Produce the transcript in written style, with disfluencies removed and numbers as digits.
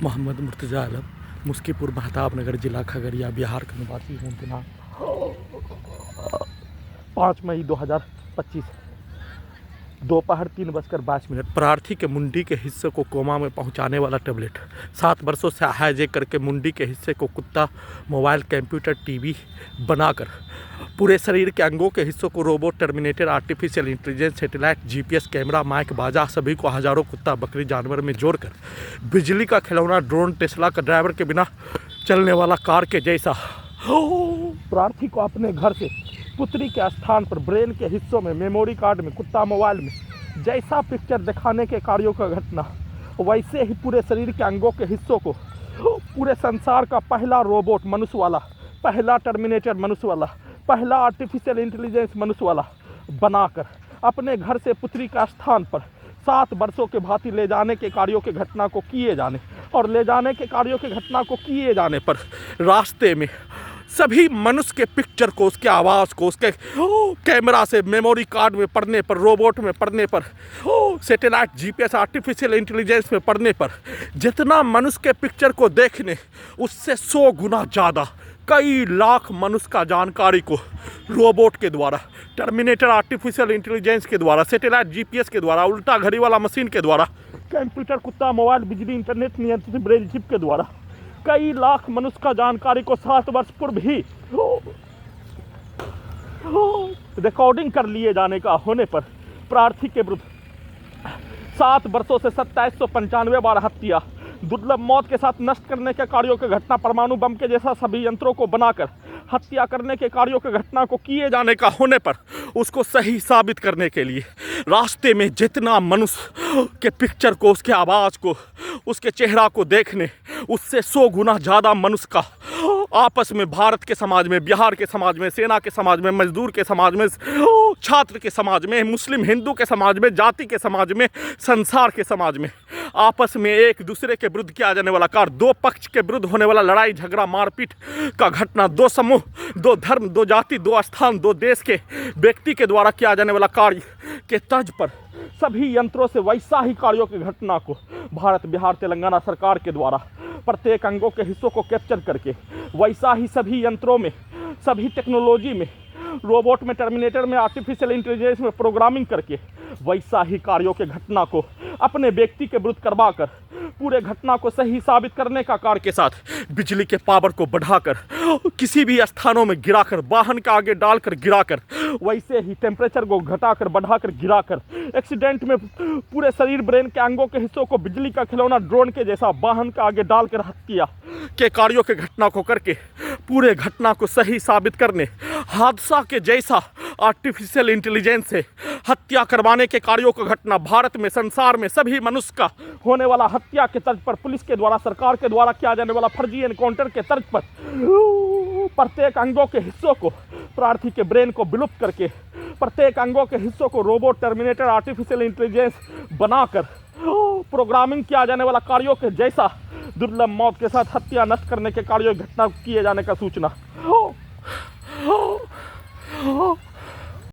मोहम्मद मुर्तज़ा आलम, मुस्कीपुर महताबनगर, जिला खगड़िया, बिहार का निवासी हूँ। दिनांक 5 मई 2025 दोपहर 3:22। प्रार्थी के मुंडी के हिस्से को कोमा में पहुंचाने वाला टेबलेट। 7 वर्षों से हाईजैक करके मुंडी के हिस्से को कुत्ता, मोबाइल, कंप्यूटर, टीवी बनाकर पूरे शरीर के अंगों के हिस्सों को robot, terminator, artificial intelligence, satellite, GPS, camera, mic, बाजा, सभी को हजारों कुत्ता, बकरी जानवर में जोड़कर बिजली का खिलौना, ड्रोन, टेस्ला का ड्राइवर के बिना चलने वाला कार के जैसा प्रार्थी को अपने घर से पुत्री के स्थान पर ब्रेन के हिस्सों में, मेमोरी कार्ड में, कुत्ता मोबाइल में जैसा पिक्चर दिखाने के कार्यों का घटना, वैसे ही पूरे शरीर के अंगों के हिस्सों को पूरे संसार का पहला रोबोट मनुष्य वाला, पहला टर्मिनेटर मनुष्य वाला, पहला आर्टिफिशियल इंटेलिजेंस मनुष्य वाला बनाकर अपने घर से पुत्री का स्थान पर 7 वर्षों के भांति ले जाने के कार्यों के घटना को किए जाने, और ले जाने के कार्यों के घटना को किए जाने पर रास्ते में सभी मनुष्य के पिक्चर को, उसके आवाज़ को, उसके कैमरा से मेमोरी कार्ड में पढ़ने पर, रोबोट में पढ़ने पर, सैटेलाइट, जीपीएस, आर्टिफिशियल इंटेलिजेंस में पढ़ने पर जितना मनुष्य के पिक्चर को देखने, उससे 100 गुना ज़्यादा कई लाख मनुष्य का जानकारी को रोबोट के द्वारा, टर्मिनेटर, आर्टिफिशियल इंटेलिजेंस के द्वारा, सैटेलाइट, जीपीएस के द्वारा, उल्टा घड़ी वाला मशीन के द्वारा, कंप्यूटर, कुत्ता, मोबाइल, बिजली, इंटरनेट नियंत्रित ब्रेन चिप के द्वारा कई लाख मनुष्य का जानकारी को 7 वर्ष पूर्व ही रिकॉर्डिंग कर लिए जाने का होने पर प्रार्थी के विरुद्ध 7 वर्षों से 2795 बार हत्या, दुर्लभ मौत के साथ नष्ट करने के कार्यों की घटना, परमाणु बम के जैसा सभी यंत्रों को बनाकर हत्या करने के कार्यों की घटना को किए जाने का होने पर उसको सही साबित करने के लिए रास्ते में जितना मनुष्य के पिक्चर को, उसके आवाज़ को, उसके चेहरा को देखने, उससे 100 गुना ज़्यादा मनुष्य का आपस में, भारत के समाज में, बिहार के समाज में, सेना के समाज में, मजदूर के समाज में, छात्र के समाज में, मुस्लिम हिंदू के समाज में, जाति के समाज में, संसार के समाज में आपस में एक दूसरे के विरुद्ध किया जाने वाला कार्य, 2 पक्ष के विरुद्ध होने वाला लड़ाई झगड़ा मारपीट का घटना, 2 समूह, 2 धर्म, 2 जाति, 2 स्थान, 2 देश के व्यक्ति के द्वारा किया जाने वाला कार्य के तर्ज पर सभी यंत्रों से वैसा ही कार्यों की घटना को भारत, बिहार, तेलंगाना सरकार के द्वारा प्रत्येक अंगों के हिस्सों को कैप्चर करके वैसा ही सभी यंत्रों में, सभी टेक्नोलॉजी में, रोबोट में, टर्मिनेटर में, आर्टिफिशियल इंटेलिजेंस में प्रोग्रामिंग करके वैसा ही कार्यों के घटना को अपने व्यक्ति के विरुद्ध करवा कर पूरे घटना को सही साबित करने का कार्य के साथ बिजली के पावर को बढ़ाकर किसी भी स्थानों में गिराकर, वाहन के आगे डालकर गिराकर, वैसे ही टेम्परेचर को घटाकर बढ़ाकर गिराकर, एक्सीडेंट में पूरे शरीर, ब्रेन के अंगों के हिस्सों को बिजली का खिलौना, ड्रोन के जैसा वाहन के आगे डालकर हत्या के कार्यों के घटना को करके पूरे घटना को सही साबित करने, हादसा के जैसा आर्टिफिशियल इंटेलिजेंस से हत्या करवाने के कार्यों को घटना, भारत में, संसार में सभी मनुष्य का होने वाला हत्या के तर्ज पर, पुलिस के द्वारा, सरकार के द्वारा किया जाने वाला फर्जी एनकाउंटर के तर्ज पर प्रत्येक अंगों के हिस्सों को, प्रार्थी के ब्रेन को विलुप्त करके प्रत्येक अंगों के हिस्सों को रोबोट, टर्मिनेटर, आर्टिफिशियल इंटेलिजेंस बनाकर प्रोग्रामिंग किया जाने वाला कार्यों के जैसा दुर्लभ मौत के साथ हत्या नष्ट करने के कार्यों की घटना किए जाने का सूचना